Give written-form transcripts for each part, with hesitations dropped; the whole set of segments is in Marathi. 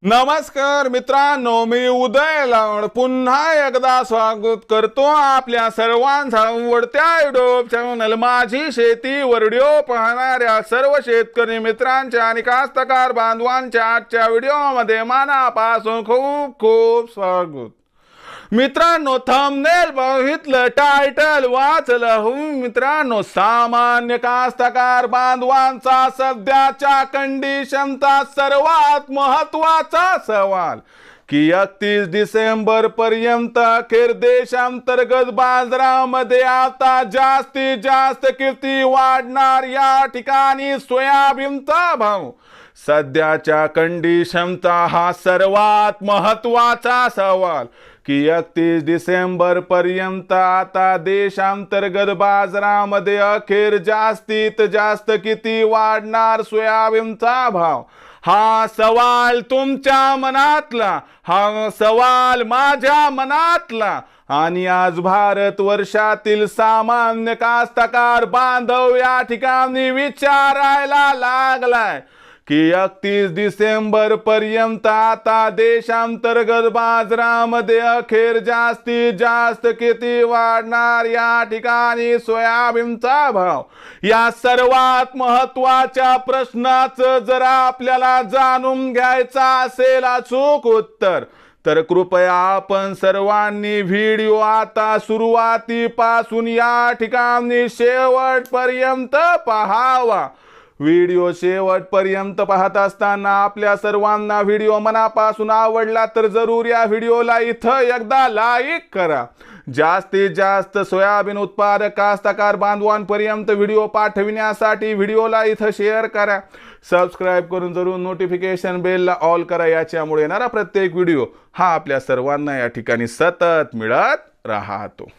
नमस्कार मित्रांनो, मी उदय लावण पुन्हा एकदा स्वागत करतो आपल्या सर्वांचा आवडत्या युट्यूब चॅनल माझी शेती व्हिडिओ पाहणाऱ्या सर्व शेतकरी मित्रांच्या आणि कास्तकार बांधवांच्या आजच्या व्हिडिओमध्ये मनापासून खूप खूप स्वागत। मित्रांनो, थंबनेल बघितलं, टायटल वाचलं, मित्रांनो सामान्य कास्तकार बांधवांचा सध्याच्या कंडिशनचा सर्वात महत्त्वाचा सवाल की 31 डिसेंबर पर्यंत अखेर देशांतर्गत बाजारामध्ये आता जास्तीत जास्त किती वाढणार या ठिकाणी सोयाबीनचा भाव। सध्याच्या कंडिशनचा हा सर्वात महत्त्वाचा सवाल की 31 डिसेंबर पर्यंत आता देशांतर्गत बाजारामध्ये अखेर जास्तीत जास्त किती वाढणार सोयाबीनचा भाव। हा सवाल तुमच्या मनातला, हा सवाल माझ्या मनातला आणि आज भारत वर्षातील सामान्य कास्तकार बांधव या ठिकाणी विचारायला लागलाय की 31 डिसेंबर पर्यंत आता देशांतर्गत बाजारामध्ये अखेर जास्तीत जास्त किती वाढणार या ठिकाणी सोयाबीनचा भाव। या सर्वात महत्त्वाच्या प्रश्नाचं जर आपल्याला जाणून घ्यायचं असेल अचूक उत्तर, तर कृपया आपण सर्वांनी व्हिडिओ आता सुरुवातीपासून या ठिकाणी शेवटपर्यंत पाहावा। व्हिडिओ शेवटपर्यंत पाहत असताना आपल्या सर्वांना व्हिडिओ मनापासून आवडला तर जरूर या व्हिडिओला इथं एकदा लाईक करा। जास्तीत जास्त सोयाबीन उत्पादक कास्तकार बांधवांपर्यंत व्हिडिओ पाठविण्यासाठी व्हिडिओला इथं शेअर करा। सबस्क्राईब करून जरूर नोटिफिकेशन बेलला ऑल करा, याच्यामुळे येणारा प्रत्येक व्हिडिओ हा आपल्या सर्वांना या ठिकाणी सतत मिळत राहतो।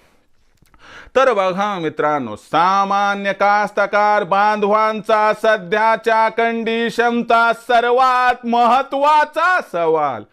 तर बघा मित्रांनो, सामान्य कास्तकार बांधवांचा सध्याच्या कंडिशनचा सर्वात महत्त्वाचा सवाल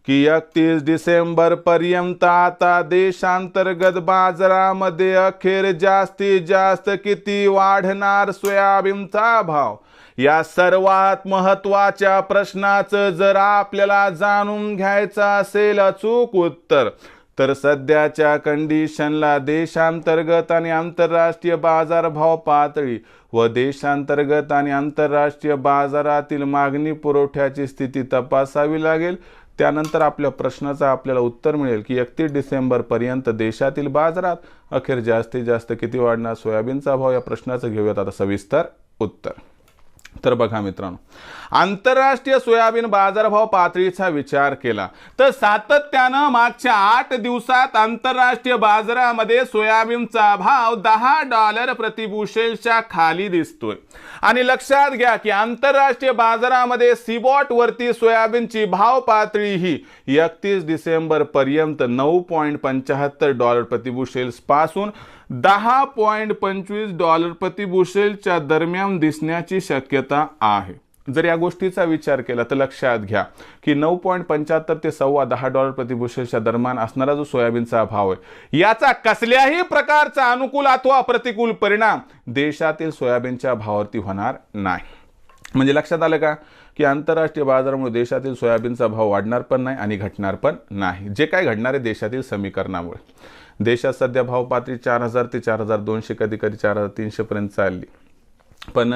की 31 डिसेंबर पर्यंत आता देशांतर्गत बाजारामध्ये अखेर जास्तीत जास्त किती वाढणार सोयाबीनचा भाव। या सर्वात महत्त्वाच्या प्रश्नाचं जर आपल्याला जाणून घ्यायचं असेल अचूक उत्तर, तर सध्याच्या कंडिशनला देशांतर्गत आणि आंतरराष्ट्रीय बाजारभाव पातळी व देशांतर्गत आणि आंतरराष्ट्रीय बाजारातील मागणी पुरवठ्याची स्थिती तपासावी लागेल। त्यानंतर आपल्या प्रश्नाचं आपल्याला उत्तर मिळेल की 31 डिसेंबर पर्यंत देशातील बाजारात अखेर जास्तीत जास्त किती वाढणार सोयाबीनचा भाव। या प्रश्नाचं घेऊयात आता सविस्तर उत्तर। तर बघा मित्रांनो, आंतरराष्ट्रीय सोयाबीन बाजारभाव पातळीचा विचार केला तर सातत्यानं मागच्या 8 दिवसात आंतरराष्ट्रीय बाजारामध्ये सोयाबीनचा भाव $10 प्रति बुशेलच्या खाली दिसतोय। आणि लक्षात घ्या की आंतरराष्ट्रीय बाजारामध्ये सीबॉट वरती सोयाबीनची भाव पातळी ही 31 डिसेंबर पर्यंत $9.75 प्रति बुशेल्स पासून $10.25 प्रति बुशेलच्या दरम्यान दिसण्याची शक्यता आहे। जर या गोष्टीचा विचार केला तर लक्षात घ्या की 9.75 ते $10.25 प्रति बुशेलच्या दरम्यान असणारा जो सोयाबीनचा भाव आहे, याचा कसल्याही प्रकारचा अनुकूल अथवा प्रतिकूल परिणाम देशातील सोयाबीनच्या भावावरती होणार नाही। म्हणजे लक्षात आलं का की आंतरराष्ट्रीय बाजारामुळे देशातील सोयाबीनचा भाव वाढणार पण नाही आणि घटणार पण नाही। जे काय घडणार आहे देशातील समीकरणामुळे। देशात सध्या भाव पातळी 4000 ते 4200, कधी कधी 4300 पर्यंत चालली। पण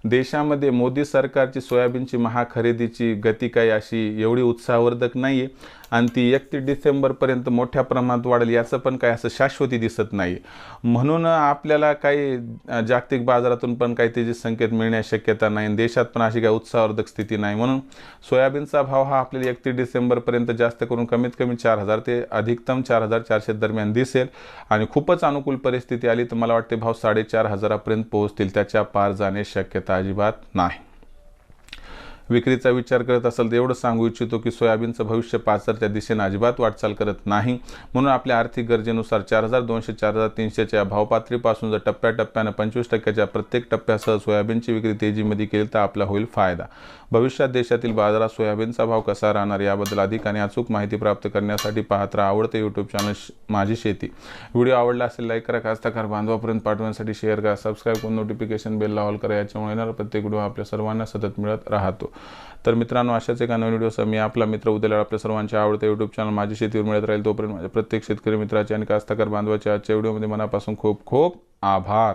देशामध्ये मोदी सरकारची सोयाबीनची महाखरेदीची गती काही अशी एवढी उत्साहवर्धक नाहीये आणि ती 31 डिसेंबर पर्यंत मोठ्या प्रमाणात वाढेल याचं पण काही असं शाश्वती दिसत नाही। म्हणून आपल्याला काही जागतिक बाजारातून पण काही त्याचे संकेत मिळण्याची शक्यता नाही, देशात पण अशी काही उत्साहवर्धक स्थिती नाही। म्हणून सोयाबीनचा भाव हा आपल्याला 31 डिसेंबर पर्यंत जास्त करून कमीत कमी 4000 ते अधिकतम 4400 दरम्यान दिसेल आणि खूपच अनुकूल परिस्थिती आली तर मला वाटते भाव 4500 पर्यंत पोहोचतील, त्याच्या पार जाण्याची शक्यता अजिबात नाही। विक्रीचा विचार करत असेल तर एवढं सांगू इच्छितो की सोयाबीनचं भविष्य पाचरच्या दिशेने अजिबात वाटचाल करत नाही। म्हणून आपल्या आर्थिक गरजेनुसार 4200 4300च्या भाव पातळीपासून जर टप्प्याटप्प्याने 25% प्रत्येक टप्प्यासह सोयाबीनची विक्री तेजीमध्ये केली तर आपला होईल फायदा। भविष्यात देशातील बाजारात सोयाबीनचा भाव कसा राहणार याबद्दल अधिक आणि अचूक माहिती प्राप्त करण्यासाठी पाहत राहा आवडते यूट्यूब चॅनल माझी शेती. व्हिडिओ आवडला असेल लाईक करा, कास्तकार बांधवापर्यंत पाठवण्यासाठी शेअर करा, सबस्क्राईब करून नोटिफिकेशन बेल ऑल करा. याच्यामुळे येणारा प्रत्येक व्हिडिओ आपल्या सर्वांना सतत मिळत राहतो. तर मित्रांनो, अशाच एका नवीन व्हिडिओसह मी आपला मित्र उद्याला आपल्या सर्वांच्या आवडते यूट्यूब चॅनल माझी शेतीवर मिळत राहील. तोपर्यंत माझ्या प्रत्येक शेतकरी मित्राचे आणि कास्तकार बांधवाचे आजच्या व्हिडिओमध्ये मनापासून खूप खूप आभार.